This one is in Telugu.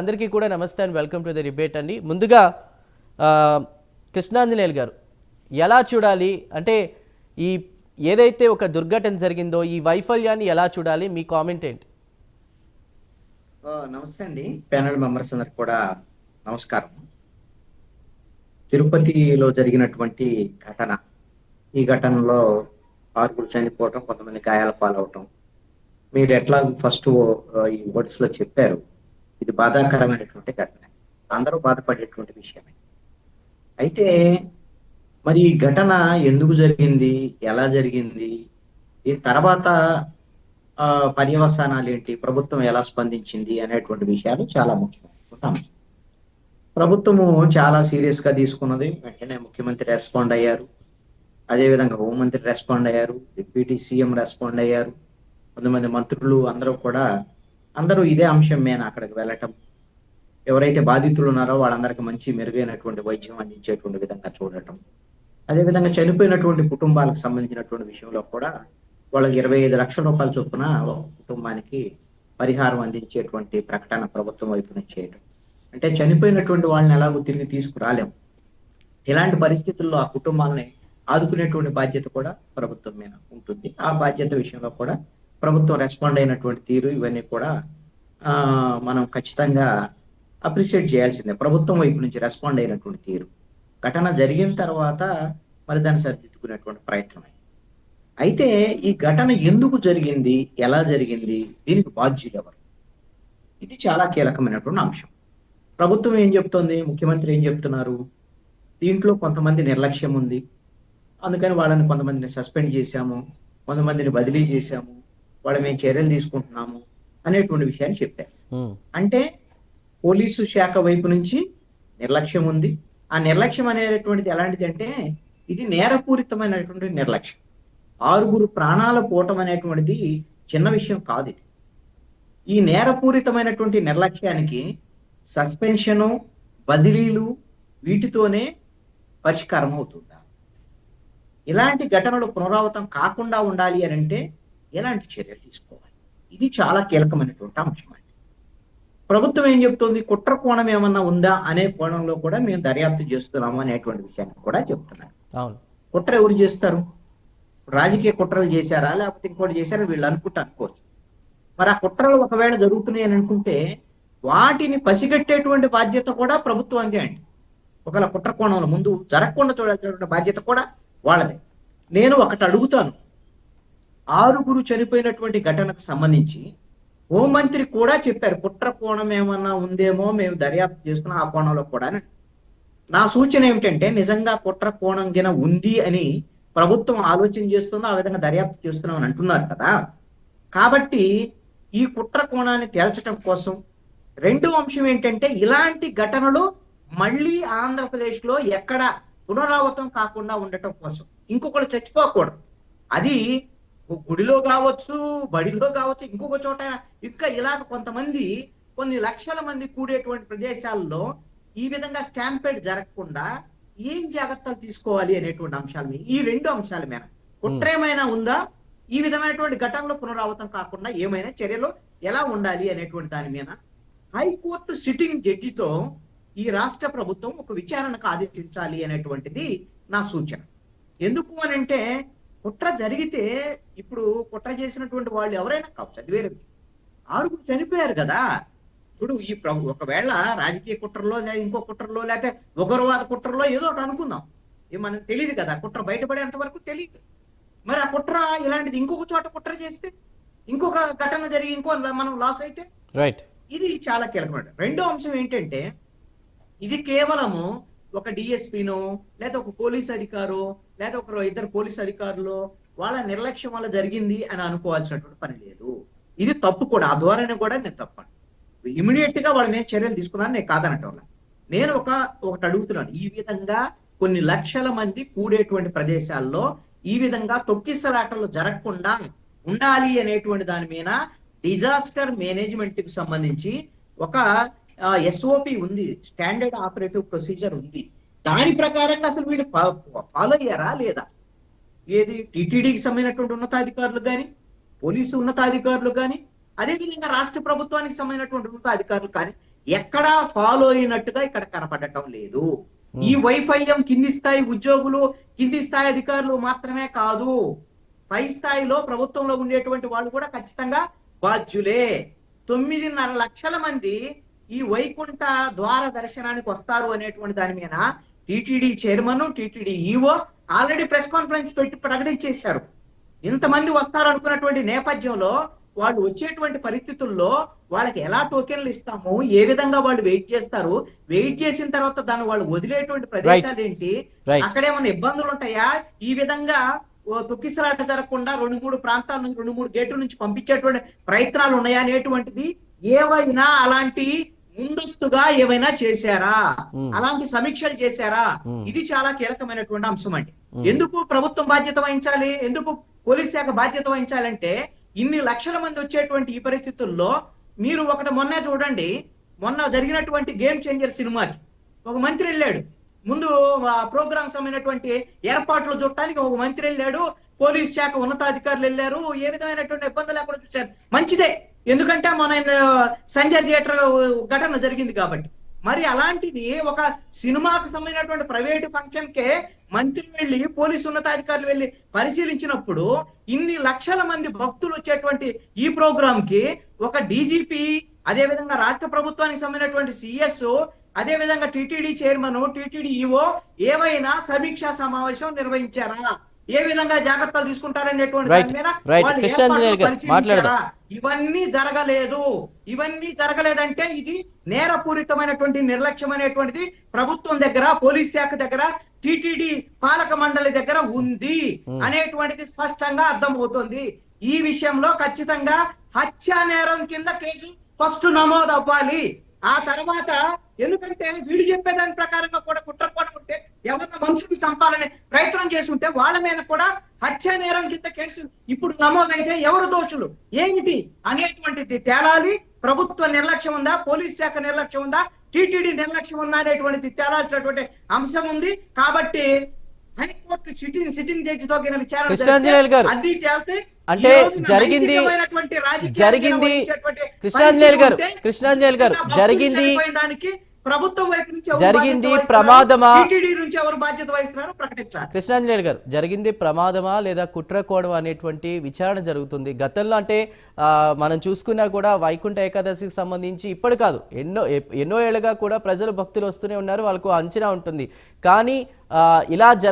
అందరికీ కూడా నమస్తే and welcome to the debate అండి. ముందుగా ఆ, కృష్ణాంజనేయులు గారు ఎలా చూడాలి అంటే ఈ ఏదైతే ఒక దుర్ఘటన జరిగిందో ఈ వైఫల్యాన్ని ఎలా చూడాలి, మీ కామెంట్ ఏంటి? నమస్తే అండి. ప్యానల్ మెంబర్స్ అందరికి కూడా నమస్కారం. తిరుపతిలో జరిగినటువంటి ఘటన, ఈ ఘటనలో ఆరుగురు చనిపోవటం, కొంతమంది గాయాల పాలవటం, మీరు ఎట్లా ఫస్ట్ ఈ వర్డ్స్ లో చెప్పారు, ఇది బాధాకరమైనటువంటి ఘటన, అందరూ బాధపడేటువంటి విషయమే. అయితే మరి ఈ ఘటన ఎందుకు జరిగింది, ఎలా జరిగింది, దీని తర్వాత ఆ పర్యవసానాలు ఏంటి, ప్రభుత్వం ఎలా స్పందించింది అనేటువంటి విషయాలు చాలా ముఖ్యమైనటువంటి అంశం. ప్రభుత్వము చాలా సీరియస్ గా తీసుకున్నది. వెంటనే ముఖ్యమంత్రి రెస్పాండ్ అయ్యారు, అదేవిధంగా హోంమంత్రి రెస్పాండ్ అయ్యారు, డిప్యూటీ సీఎం రెస్పాండ్ అయ్యారు, కొంతమంది మంత్రులు అందరూ ఇదే అంశం మీద అక్కడికి వెళ్ళటం, ఎవరైతే బాధితులు ఉన్నారో వాళ్ళందరికీ మంచి మెరుగైనటువంటి వైద్యం అందించేటువంటి విధంగా చూడటం, అదేవిధంగా చనిపోయినటువంటి కుటుంబాలకు సంబంధించినటువంటి విషయంలో కూడా వాళ్ళకి 25 లక్షల రూపాయల చొప్పున ఒక కుటుంబానికి పరిహారం అందించేటువంటి ప్రకటన ప్రభుత్వం వైపు నుంచి చేయడం. అంటే చనిపోయినటువంటి వాళ్ళని ఎలాగో తిరిగి తీసుకురాలేం, ఇలాంటి పరిస్థితుల్లో ఆ కుటుంబాలని ఆదుకునేటువంటి బాధ్యత కూడా ప్రభుత్వం మీద ఉంటుంది. ఆ బాధ్యత విషయంలో కూడా ప్రభుత్వం రెస్పాండ్ అయినటువంటి తీరు, ఇవన్నీ కూడా మనం ఖచ్చితంగా అప్రిషియేట్ చేయాల్సిందే. ప్రభుత్వం వైపు నుంచి రెస్పాండ్ అయినటువంటి తీరు, ఘటన జరిగిన తర్వాత మరి దాన్ని సరిదిద్దుకునేటువంటి ప్రయత్నం అయింది. అయితే ఈ ఘటన ఎందుకు జరిగింది, ఎలా జరిగింది, దీనికి బాధ్యులు ఎవరు, ఇది చాలా కీలకమైనటువంటి అంశం. ప్రభుత్వం ఏం చెప్తోంది, ముఖ్యమంత్రి ఏం చెప్తున్నారు, దీంట్లో కొంతమంది నిర్లక్ష్యం ఉంది, అందుకని వాళ్ళని కొంతమందిని సస్పెండ్ చేశాము, కొంతమందిని బదిలీ చేశాము, వాళ్ళ మేము చర్యలు తీసుకుంటున్నాము అనేటువంటి విషయాన్ని చెప్పారు. అంటే పోలీసు శాఖ వైపు నుంచి నిర్లక్ష్యం ఉంది. ఆ నిర్లక్ష్యం అనేటువంటిది ఎలాంటిది అంటే ఇది నేరపూరితమైనటువంటి నిర్లక్ష్యం. 6 ప్రాణాల పోవటం అనేటువంటిది చిన్న విషయం కాదు. ఇది ఈ నేరపూరితమైనటువంటి నిర్లక్ష్యానికి సస్పెన్షను, బదిలీలు వీటితోనే పరిష్కారం అవుతుందా? ఇలాంటి ఘటనలు పునరావృతం కాకుండా ఉండాలి అని అంటే ఎలాంటి చర్యలు తీసుకోవాలి, ఇది చాలా కీలకమైనటువంటి అంశం. ప్రభుత్వం ఏం చెప్తుంది, కుట్ర కోణం ఏమన్నా ఉందా అనే కోణంలో కూడా మేము దర్యాప్తు చేస్తున్నాము అనేటువంటి విషయాన్ని కూడా చెప్తున్నారు. కుట్ర ఎవరు చేస్తారు, రాజకీయ కుట్రలు చేశారా లేకపోతే ఇంకోటి చేశారా వీళ్ళు అనుకోవచ్చు. మరి ఆ కుట్రలు ఒకవేళ జరుగుతున్నాయి అని అనుకుంటే వాటిని పసిగట్టేటువంటి బాధ్యత కూడా ప్రభుత్వానికి అండి. ఒకవేళ కుట్ర కోణంలో ముందు జరగకుండా చూడాల్సినటువంటి బాధ్యత కూడా వాళ్ళదే. నేను ఒకటి అడుగుతాను, 6 చనిపోయినటువంటి ఘటనకు సంబంధించి హోంమంత్రి కూడా చెప్పారు కుట్ర కోణం ఏమన్నా ఉందేమో మేము దర్యాప్తు చేసుకున్న ఆ కోణంలో కూడా. నా సూచన ఏమిటంటే నిజంగా కుట్ర కోణం గిన ఉంది అని ప్రభుత్వం ఆలోచన చేస్తుందో ఆ విధంగా దర్యాప్తు చేస్తున్నామని అంటున్నారు కదా. కాబట్టి ఈ కుట్ర కోణాన్ని తేల్చడం కోసం రెండో అంశం ఏంటంటే ఇలాంటి ఘటనలు మళ్ళీ ఆంధ్రప్రదేశ్ లో ఎక్కడ పునరావృతం కాకుండా ఉండటం కోసం, ఇంకొకరు చచ్చిపోకూడదు. అది గుడిలో కావచ్చు, బడిలో కావచ్చు, ఇంకొక చోట ఇంకా ఇలాగ కొంతమంది కొన్ని లక్షల మంది కూడేటువంటి ప్రదేశాల్లో ఈ విధంగా స్టాంపేడ్ జరగకుండా ఏం జాగ్రత్తలు తీసుకోవాలి అనేటువంటి అంశాల మీద, ఈ 2 అంశాల మీద కుట్ర ఏమైనా ఉందా, ఈ విధమైనటువంటి ఘటనలో పునరావృతం కాకుండా ఏమైనా చర్యలు ఎలా ఉండాలి అనేటువంటి దాని మీద హైకోర్టు సిట్టింగ్ జడ్జితో ఈ రాష్ట్ర ప్రభుత్వం ఒక విచారణకు ఆదేశించాలి అనేటువంటిది నా సూచన. ఎందుకు అని అంటే కుట్ర జరిగితే ఇప్పుడు కుట్ర చేసినటువంటి వాళ్ళు ఎవరైనా కావచ్చు, అది వేరే. 6 చనిపోయారు కదా. ఇప్పుడు ఈ ఒకవేళ రాజకీయ కుట్రలో లేదా ఇంకో కుట్రలో లేకపోతే ఉగ్రవాద కుట్రలో ఏదో ఒకటి అనుకుందాం, మనకు తెలియదు కదా, కుట్ర బయటపడేంత వరకు తెలియదు. మరి ఆ కుట్ర ఇలాంటిది ఇంకొక చోట కుట్ర చేస్తే, ఇంకొక ఘటన జరిగి ఇంకో మనం లాస్ అయితే రైట్, ఇది చాలా కీలకమైన. రెండో అంశం ఏంటంటే ఇది కేవలము ఒక డిఎస్పీనో లేదా ఒక పోలీస్ అధికారో లేదా ఒక 2 పోలీస్ అధికారులు వాళ్ళ నిర్లక్ష్యం వల్ల జరిగింది అని అనుకోవాల్సినటువంటి పని లేదు. ఇది తప్పు కూడా, ఆ ధోరణి కూడా నేను తప్పను. ఇమీడియట్ గా వాళ్ళ మీద చర్యలు తీసుకున్నాను, నేను కాదనటం. నేను ఒకటి అడుగుతున్నాను, ఈ విధంగా కొన్ని లక్షల మంది కూడేటువంటి ప్రదేశాల్లో ఈ విధంగా తొక్కిసలాటలు జరగకుండా ఉండాలి అనేటువంటి దాని మీద డిజాస్టర్ మేనేజ్మెంట్ కి సంబంధించి ఒక SOP ఉంది, స్టాండర్డ్ ఆపరేటివ్ ప్రొసీజర్ ఉంది. దాని ప్రకారంగా అసలు వీళ్ళు ఫాలో అయ్యారా లేదా, ఏది టీటీడీకి సంబంధించినటువంటి ఉన్నతాధికారులు కానీ, పోలీసు ఉన్నతాధికారులు కానీ, అదేవిధంగా రాష్ట్ర ప్రభుత్వానికి సంబంధించినటువంటి ఉన్నతాధికారులు కానీ ఎక్కడా ఫాలో అయినట్టుగా ఇక్కడ కనపడటం లేదు. ఈ వైఫల్యం కింది స్థాయి ఉద్యోగులు, కింది స్థాయి అధికారులు మాత్రమే కాదు, పై స్థాయిలో ప్రభుత్వంలో ఉండేటువంటి వాళ్ళు కూడా ఖచ్చితంగా బాధ్యులే. 9.5 లక్షల మంది ఈ వైకుంఠ ద్వార దర్శనానికి వస్తారు అనేటువంటి దాని మీద TTD chairman, TTD EO already press conference పెట్టి ప్రకటించేశారు. ఇంతమంది వస్తారు అనుకున్నటువంటి నేపథ్యంలో వాళ్ళు వచ్చేటువంటి పరిస్థితుల్లో వాళ్ళకి ఎలా టోకెన్లు ఇస్తాము, ఏ విధంగా వాళ్ళు వెయిట్ చేస్తారు, వెయిట్ చేసిన తర్వాత దాన్ని వాళ్ళు వదిలేటువంటి ప్రదేశాలు ఏంటి, అక్కడేమన్నా ఇబ్బందులు ఉంటాయా, ఈ విధంగా తొక్కిసలాట జరగకుండా 2-3 ప్రాంతాల నుంచి 2-3 గేట్ల నుంచి పంపించేటువంటి ప్రయత్నాలు ఉన్నాయా అనేటువంటిది ఏవైనా అలాంటి ముందస్తుగా ఏమైనా చేశారా, అలాంటి సమీక్షలు చేశారా, ఇది చాలా కీలకమైనటువంటి అంశం అండి. ఎందుకు ప్రభుత్వం బాధ్యత వహించాలి, ఎందుకు పోలీస్ శాఖ బాధ్యత వహించాలంటే ఇన్ని లక్షల మంది వచ్చేటువంటి ఈ పరిస్థితుల్లో మీరు ఒకటి మొన్నే చూడండి, మొన్న జరిగినటువంటి గేమ్ చేంజర్ సినిమాకి ఒక మంత్రి వెళ్ళాడు, ముందు ప్రోగ్రామ్స్ అయినటువంటి ఏర్పాట్లు చూడటానికి ఒక మంత్రి వెళ్ళాడు, పోలీస్ శాఖ ఉన్నతాధికారులు వెళ్ళారు, ఏ విధమైనటువంటి ఇబ్బంది లేకుండా చూశారు. మంచిదే, ఎందుకంటే మన సంజయ్ థియేటర్ ఘటన జరిగింది కాబట్టి. మరి అలాంటిది ఒక సినిమాకు సంబంధించినటువంటి ప్రైవేటు ఫంక్షన్ కే మంత్రి వెళ్ళి, పోలీసు ఉన్నతాధికారులు వెళ్ళి పరిశీలించినప్పుడు ఇన్ని లక్షల మంది భక్తులు వచ్చేటువంటి ఈ ప్రోగ్రామ్ కి ఒక డీజీపీ, అదే విధంగా రాష్ట్ర ప్రభుత్వానికి సంబంధించినటువంటి సిఎస్, అదే విధంగా టిటిడి చైర్మన్, టిటిడి ఈఓ ఏవైనా సమీక్షా సమావేశం నిర్వహించారా, ఏ విధంగా జాగ్రత్తలు తీసుకుంటారనేటువంటి దాని మీద పరిశీలించారా? ఇవన్నీ జరగలేదు. ఇవన్నీ జరగలేదంటే ఇది నేరపూరితమైనటువంటి నిర్లక్ష్యం అనేటువంటిది ప్రభుత్వం దగ్గర, పోలీస్ శాఖ దగ్గర, టిటిడి పాలక మండలి దగ్గర ఉంది అనేటువంటిది స్పష్టంగా అర్థమవుతోంది. ఈ విషయంలో ఖచ్చితంగా హత్యా నేరం కింద కేసు ఫస్ట్ నమోదు అవ్వాలి. ఆ తర్వాత ఎందుకంటే వీళ్ళు చెప్పేదాని ప్రకారంగా కూడా కుట్రకోణం ఉంటే, ఎవరిన మనుషులు చంపాలనే ప్రయత్నం చేసి ఉంటే వాళ్ళ మీద కూడా హత్యా నేరం కింద కేసు ఇప్పుడు నమోదైతే ఎవరు దోషులు ఏమిటి అనేటువంటిది తేలాలి. ప్రభుత్వ నిర్లక్ష్యం ఉందా, పోలీస్ శాఖ నిర్లక్ష్యం ఉందా, టిటిడి నిర్లక్ష్యం ఉందా అనేటువంటిది తేలాల్సినటువంటి అంశం ఉంది. కాబట్టి హైకోర్టు సిట్టింగ్ జడ్జితో విచారణ అన్ని తేలితే అంటే జరిగింది కృష్ణాంజనేయులు గారు ప్రభుత్వం వైపు నుంచి జరిగింది ప్రమాదమా, నుంచి ఎవరు బాధ్యత వహిస్తున్నారో ప్రకటించాలి. కృష్ణాంజనేయులు గారు, జరిగింది ప్రమాదమా లేదా కుట్రకోణం అనేటువంటి విచారణ జరుగుతుంది. గతంలో అంటే మనం చూసుకున్నా కూడా వైకుంఠ ఏకాదశికి సంబంధించి ఇప్పుడు కాదు, ఎన్నో ఏళ్ళుగా కూడా ప్రజలు భక్తులు వస్తూనే ఉన్నారు, వాళ్ళకు అంచనా ఉంటుంది. కానీ ఇలా